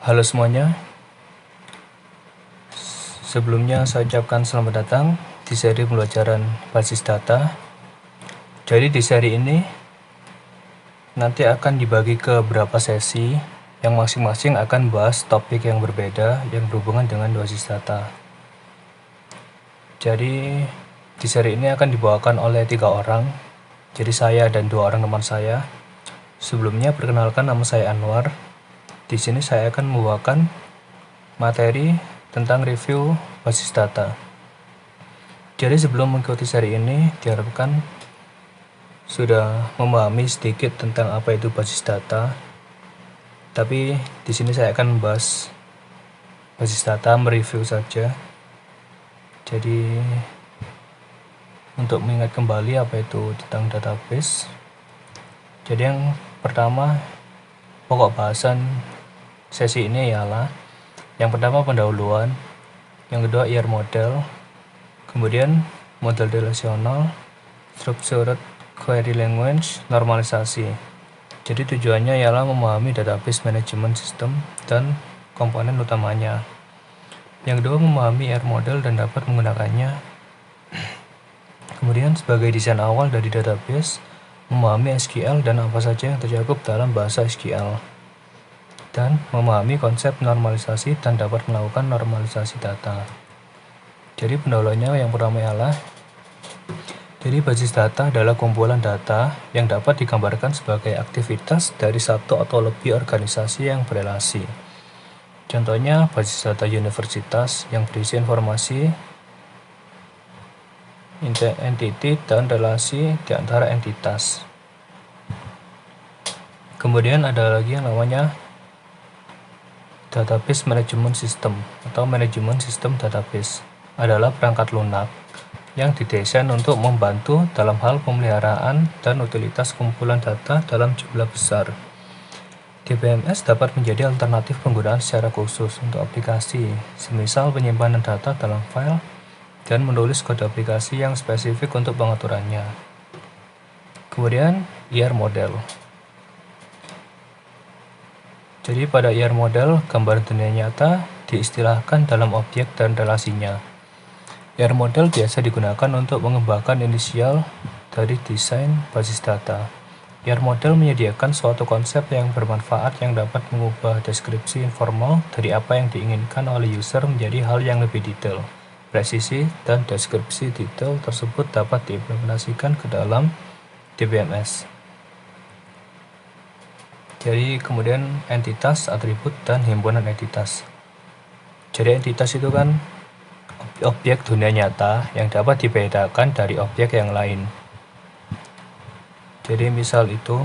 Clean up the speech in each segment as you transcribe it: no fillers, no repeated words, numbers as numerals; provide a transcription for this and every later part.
Halo semuanya, sebelumnya saya ucapkan selamat datang di seri pembelajaran basis data. Jadi di seri ini nanti akan dibagi ke beberapa sesi yang masing-masing akan bahas topik yang berbeda yang berhubungan dengan basis data. Jadi di seri ini akan dibawakan oleh 3 orang, jadi saya dan 2 orang teman saya. Sebelumnya perkenalkan, nama saya Anwar. Di sini saya akan membawakan materi tentang review basis data. Jadi sebelum mengikuti seri ini, diharapkan sudah memahami sedikit tentang apa itu basis data. Tapi di sini saya akan membahas basis data, mereview saja. Jadi untuk mengingat kembali apa itu tentang database. Jadi yang pertama, pokok bahasan sesi ini ialah yang pertama pendahuluan, yang kedua IR model, kemudian model relasional, structured query language, normalisasi. Jadi tujuannya ialah memahami database management system dan komponen utamanya. Yang kedua memahami IR model dan dapat menggunakannya. Kemudian sebagai desain awal dari database, memahami SQL dan apa saja yang tercakup dalam bahasa SQL. Dan memahami konsep normalisasi dan dapat melakukan normalisasi data. Jadi pendahuluannya yang pertama ialah, jadi basis data adalah kumpulan data yang dapat digambarkan sebagai aktivitas dari satu atau lebih organisasi yang berelasi. Contohnya basis data universitas yang berisi informasi entity dan relasi di antara entitas. Kemudian ada lagi yang namanya database management system atau manajemen sistem database adalah perangkat lunak yang didesain untuk membantu dalam hal pemeliharaan dan utilitas kumpulan data dalam jumlah besar. DBMS dapat menjadi alternatif penggunaan secara khusus untuk aplikasi, semisal penyimpanan data dalam file dan menulis kode aplikasi yang spesifik untuk pengaturannya. Kemudian IR model. Jadi pada IR model, gambar dunia nyata diistilahkan dalam objek dan relasinya. IR model biasa digunakan untuk mengembangkan inisial dari desain basis data. IR model menyediakan suatu konsep yang bermanfaat yang dapat mengubah deskripsi informal dari apa yang diinginkan oleh user menjadi hal yang lebih detail. Presisi dan deskripsi detail tersebut dapat diimplementasikan ke dalam DBMS. Jadi kemudian entitas, atribut, dan himpunan entitas. Jadi entitas itu kan objek dunia nyata yang dapat dibedakan dari objek yang lain. Jadi misal itu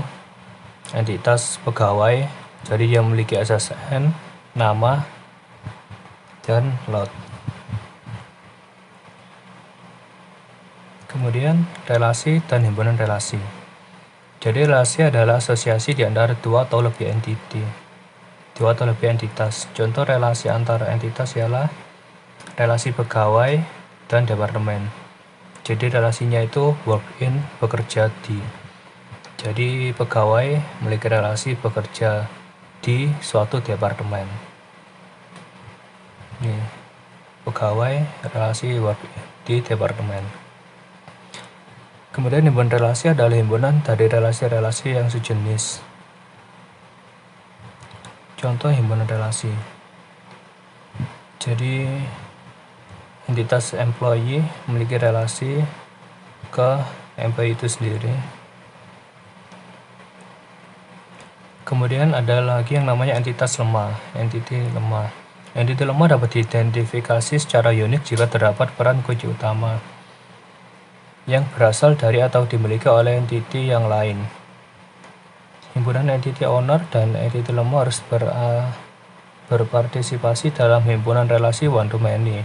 entitas pegawai, jadi dia memiliki SSN, nama, dan lot. Kemudian relasi dan himpunan relasi. Jadi relasi adalah asosiasi di antara dua atau lebih entitas. Contoh relasi antara entitas ialah relasi pegawai dan departemen. Jadi relasinya itu work in, bekerja di. Jadi pegawai memiliki relasi bekerja di suatu departemen. Ini pegawai relasi work di departemen. Kemudian himpunan relasi adalah himpunan dari relasi-relasi yang sejenis. Contoh himpunan relasi. Jadi entitas employee memiliki relasi ke employee itu sendiri. Kemudian ada lagi yang namanya entitas lemah, entity lemah. Entity lemah dapat diidentifikasi secara unik jika terdapat peran kunci utama yang berasal dari atau dimiliki oleh entity yang lain. Himpunan entity owner dan entity lemah harus berpartisipasi dalam himpunan relasi one to many,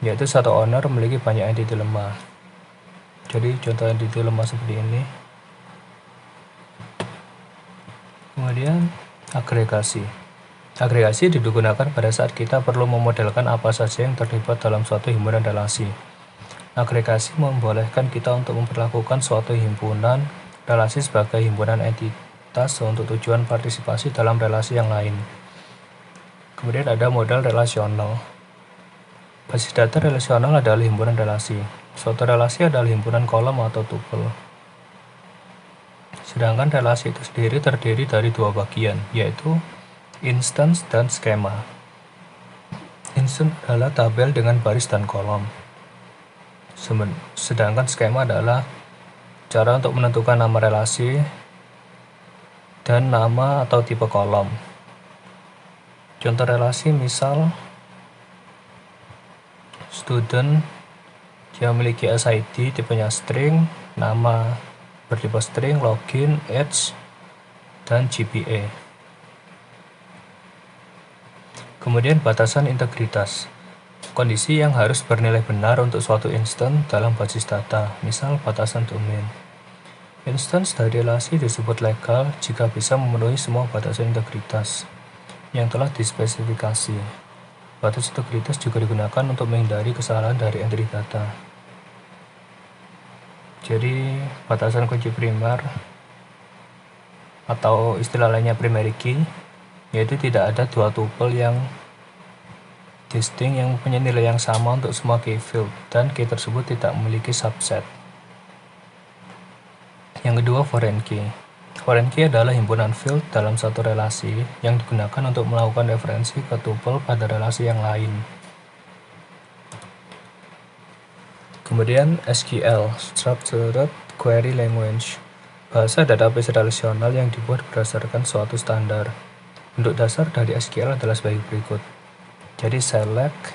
yaitu satu owner memiliki banyak entity lemah. Jadi contoh entity lemah seperti ini. Kemudian agregasi. Agregasi digunakan pada saat kita perlu memodelkan apa saja yang terlibat dalam suatu himpunan relasi. Agregasi membolehkan kita untuk memperlakukan suatu himpunan relasi sebagai himpunan entitas untuk tujuan partisipasi dalam relasi yang lain. Kemudian ada model relasional. Basis data relasional adalah himpunan relasi. Suatu relasi adalah himpunan kolom atau tuple. Sedangkan relasi itu sendiri terdiri dari dua bagian, yaitu instance dan skema. Instance adalah tabel dengan baris dan kolom. Sedangkan skema adalah cara untuk menentukan nama relasi dan nama atau tipe kolom. Contoh relasi misal student, dia memiliki SID tipenya string, nama bertipe string, login, age, dan GPA. Kemudian batasan integritas. Kondisi yang harus bernilai benar untuk suatu instance dalam basis data, misal batasan domain. Instance dari relasi disebut legal jika bisa memenuhi semua batasan integritas yang telah dispesifikasi. Batas integritas juga digunakan untuk menghindari kesalahan dari entry data. Jadi, batasan kunci primer atau istilah lainnya primary key, yaitu tidak ada dua tuple yang distinct yang mempunyai nilai yang sama untuk semua key field, dan key tersebut tidak memiliki subset. Yang kedua, foreign key. Foreign key adalah himpunan field dalam satu relasi yang digunakan untuk melakukan referensi ke tuple pada relasi yang lain. Kemudian SQL, Structured Query Language, bahasa database relasional yang dibuat berdasarkan suatu standar. Bentuk dasar dari SQL adalah sebagai berikut. Jadi select,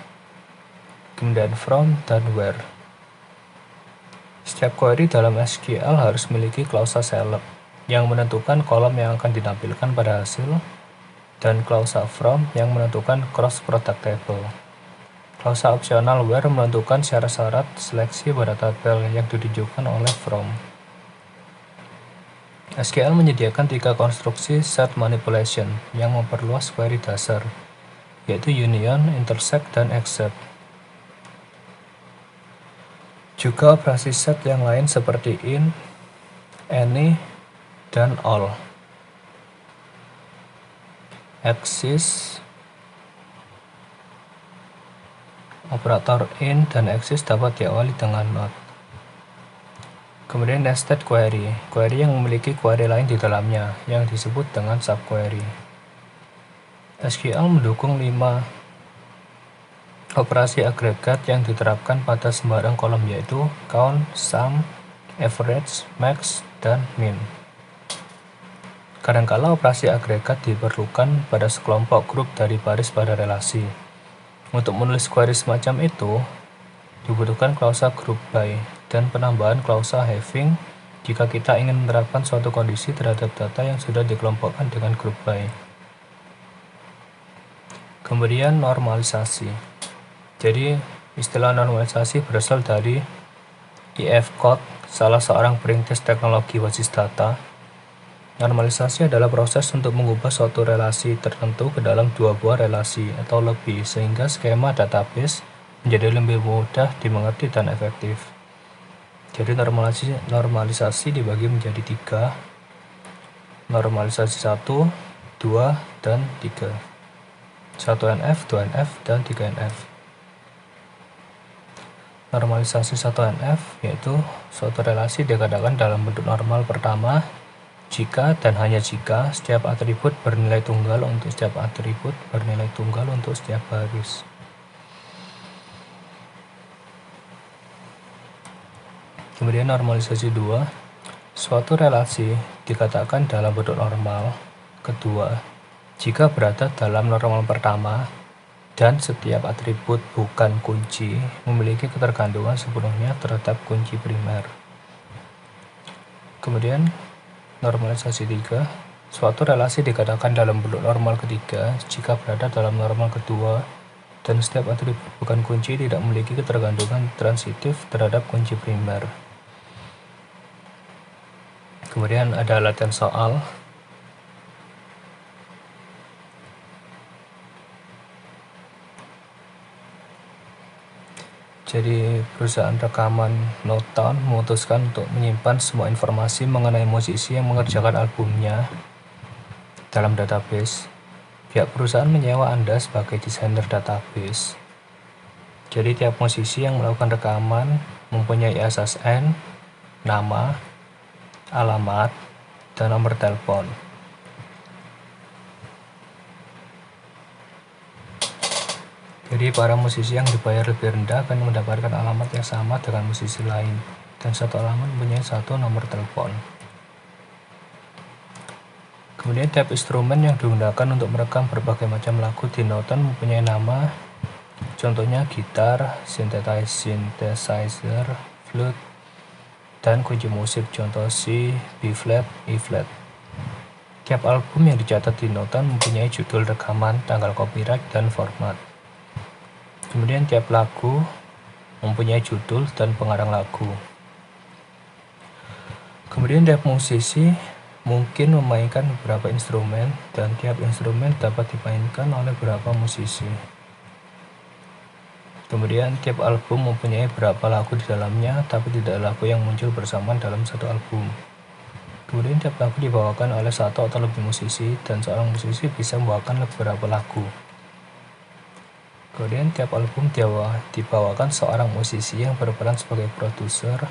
kemudian from, dan where. Setiap query dalam SQL harus memiliki klausa select yang menentukan kolom yang akan ditampilkan pada hasil, dan klausa from yang menentukan cross product table. Klausa opsional where menentukan syarat-syarat seleksi pada tabel yang ditunjukkan oleh from. SQL menyediakan 3 konstruksi set manipulation yang memperluas query dasar, yaitu union, intersect, dan except. Juga operasi set yang lain seperti in, any, dan all. Axis, operator in dan axis dapat diawali dengan not. Kemudian nested query, query yang memiliki query lain di dalamnya, yang disebut dengan subquery. SQL mendukung 5 operasi agregat yang diterapkan pada sembarang kolom, yaitu count, sum, average, max, dan min. Kadangkala operasi agregat diperlukan pada sekelompok grup dari baris pada relasi. Untuk menulis query semacam itu, dibutuhkan klausa group by dan penambahan klausa having jika kita ingin menerapkan suatu kondisi terhadap data yang sudah dikelompokkan dengan group by. Kemudian normalisasi. Jadi, istilah normalisasi berasal dari IF Code, salah seorang perintis teknologi basis data. Normalisasi adalah proses untuk mengubah suatu relasi tertentu ke dalam dua buah relasi atau lebih, sehingga skema database menjadi lebih mudah dimengerti dan efektif. Jadi normalisasi dibagi menjadi 3. Normalisasi 1, 2, dan 3. 1NF, 2NF, dan 3NF. Normalisasi 1NF yaitu suatu relasi dikatakan dalam bentuk normal pertama jika dan hanya jika setiap atribut bernilai tunggal untuk setiap atribut bernilai tunggal untuk setiap baris. Kemudian normalisasi 2, suatu relasi dikatakan dalam bentuk normal kedua jika berada dalam normal pertama dan setiap atribut bukan kunci memiliki ketergantungan sepenuhnya terhadap kunci primer. Kemudian normalisasi 3, suatu relasi dikatakan dalam bentuk normal ketiga jika berada dalam normal kedua dan setiap atribut bukan kunci tidak memiliki ketergantungan transitif terhadap kunci primer. Kemudian ada latihan soal. Jadi perusahaan rekaman Motown memutuskan untuk menyimpan semua informasi mengenai musisi yang mengerjakan albumnya dalam database. Pihak perusahaan menyewa Anda sebagai desainer database. Jadi tiap musisi yang melakukan rekaman mempunyai SSN, nama, alamat, dan nomor telepon. Jadi para musisi yang dibayar lebih rendah akan mendapatkan alamat yang sama dengan musisi lain, dan satu alamat mempunyai satu nomor telepon. Kemudian tiap instrumen yang digunakan untuk merekam berbagai macam lagu di Noton mempunyai nama, contohnya gitar, synthesizer, flute, dan kunci musik, contoh C, B flat, E flat. Tiap album yang dicatat di Noton mempunyai judul rekaman, tanggal copyright, dan format. Kemudian tiap lagu mempunyai judul dan pengarang lagu. Kemudian tiap musisi mungkin memainkan beberapa instrumen, dan tiap instrumen dapat dimainkan oleh beberapa musisi. Kemudian tiap album mempunyai beberapa lagu di dalamnya, tapi tidak lagu yang muncul bersamaan dalam satu album. Kemudian tiap lagu dibawakan oleh satu atau lebih musisi, dan seorang musisi bisa membawakan beberapa lagu. Kemudian tiap album dibawakan seorang musisi yang berperan sebagai produser.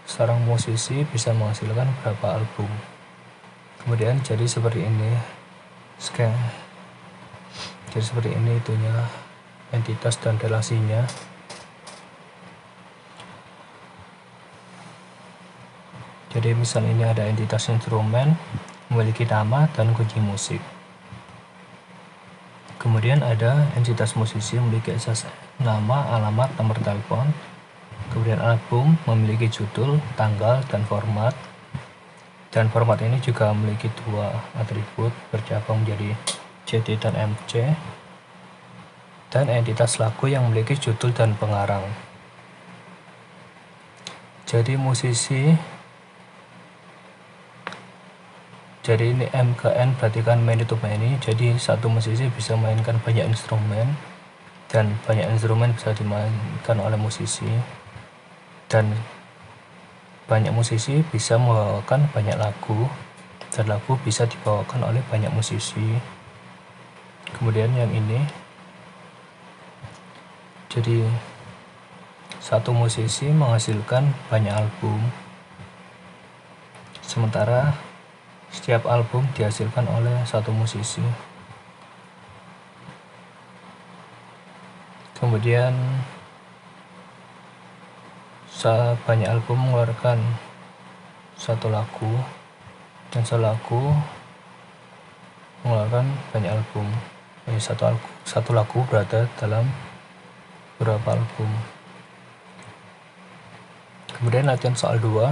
Seorang musisi bisa menghasilkan beberapa album. Kemudian jadi seperti ini itunya, entitas dan relasinya. Jadi misal ini ada entitas instrumen memiliki nama dan kunci musik. Kemudian ada entitas musisi memiliki SSN, nama, alamat, nomor telepon. Kemudian album memiliki judul, tanggal, dan format. Dan format ini juga memiliki dua atribut bercabang menjadi CD dan MC. Dan entitas lagu yang memiliki judul dan pengarang. Jadi ini M ke N berarti kan many to many. Jadi satu musisi bisa mainkan banyak instrumen, dan banyak instrumen bisa dimainkan oleh musisi, dan banyak musisi bisa membawakan banyak lagu, dan lagu bisa dibawakan oleh banyak musisi. Kemudian yang ini, jadi satu musisi menghasilkan banyak album, sementara setiap album dihasilkan oleh satu musisi. Kemudian banyak album mengeluarkan satu lagu, dan satu lagu mengeluarkan banyak album. Satu lagu berada dalam beberapa album. Kemudian latihan soal 2.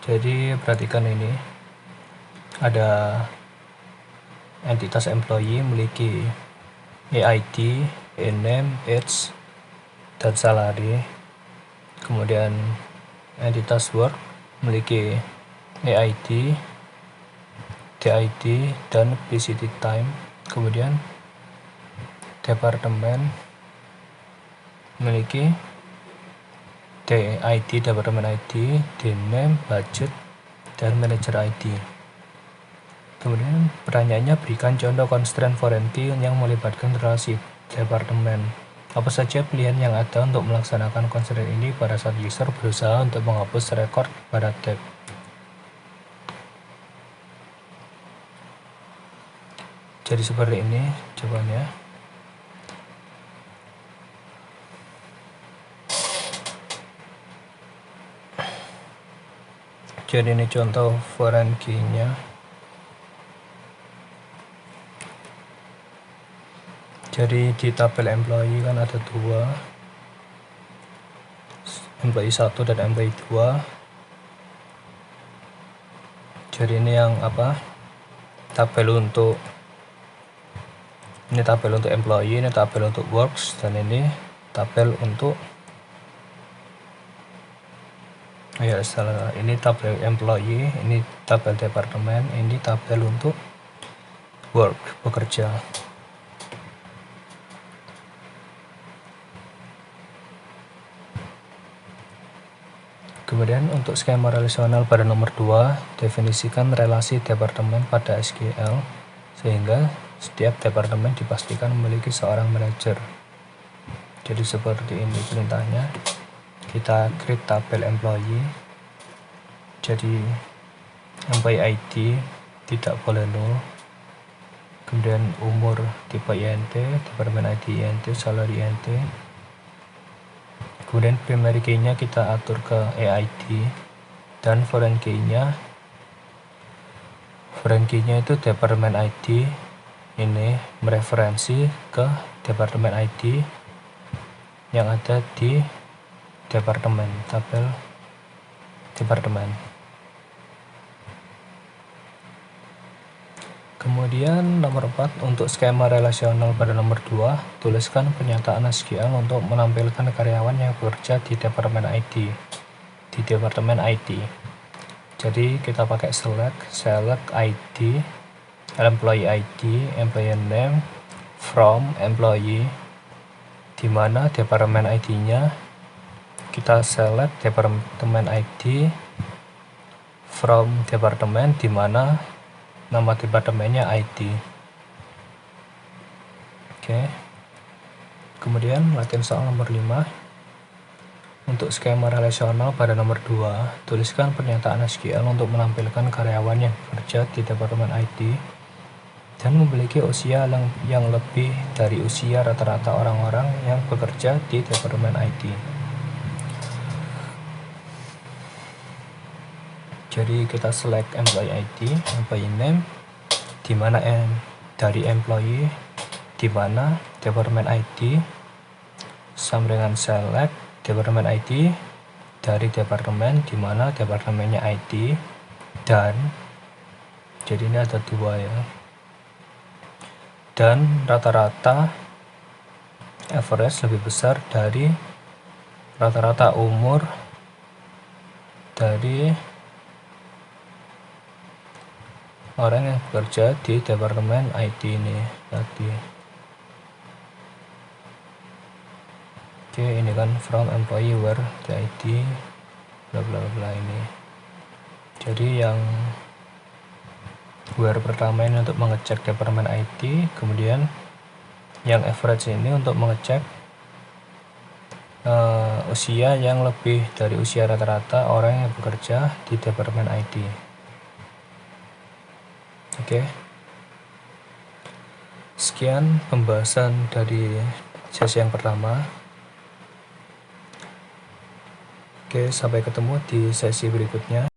Jadi perhatikan ini, ada entitas employee memiliki EID, name, age, dan salary. Kemudian entitas work memiliki EID, DID, dan PCT time. Kemudian departemen memiliki DID, departemen ID, name, budget, dan manager ID. Kemudian pertanyaannya, berikan contoh constraint foreign key yang melibatkan relasi departemen. Apa saja pilihan yang ada untuk melaksanakan constraint ini pada saat user berusaha untuk menghapus record pada tab? Jadi seperti ini jawabannya. Jadi ini contoh foreign key-nya. Jadi di tabel employee kan ada dua, employee 1 dan employee 2. Jadi ini yang tabel untuk employee, ini tabel untuk works, dan ini tabel untuk ini tabel employee, ini tabel departemen, ini tabel untuk work, bekerja. Kemudian untuk skema relasional pada nomor 2, definisikan relasi departemen pada SQL sehingga setiap departemen dipastikan memiliki seorang manajer. Jadi seperti ini perintahnya. Kita create tabel employee. Jadi employee ID tidak boleh null. Kemudian umur tipe INT, departemen ID INT, salary INT. Kemudian primary key-nya kita atur ke EID dan foreign key-nya itu departemen ID. Ini mereferensi ke departemen ID yang ada di departemen, tabel departemen. Kemudian nomor 4, untuk skema relasional pada nomor 2, tuliskan pernyataan SQL untuk menampilkan karyawan yang bekerja di departemen ID. Jadi kita pakai select ID, employee ID, employee name, from employee, di mana departemen ID-nya kita select departemen ID, from departemen, di mana nama departemennya ID. Oke. Kemudian latihan soal nomor 5. Untuk skema relasional pada nomor 2, tuliskan pernyataan SQL untuk menampilkan karyawan yang bekerja di departemen ID dan memiliki usia yang lebih dari usia rata-rata orang-orang yang bekerja di departemen ID. Jadi kita select employee ID, employee name, di mana dari employee, di mana departemen ID, sama dengan select departemen ID dari departemen, di mana departemennya ID, dan jadi ini ada 2 ya, dan rata-rata average lebih besar dari rata-rata umur dari orang yang bekerja di departemen ID ini tadi. Oke, ini kan from employee where the ID bla bla bla ini. Jadi yang where pertama ini untuk mengecek departemen ID, kemudian yang average ini untuk mengecek usia yang lebih dari usia rata-rata orang yang bekerja di departemen ID. Oke. Sekian pembahasan dari sesi yang pertama. Oke, sampai ketemu di sesi berikutnya.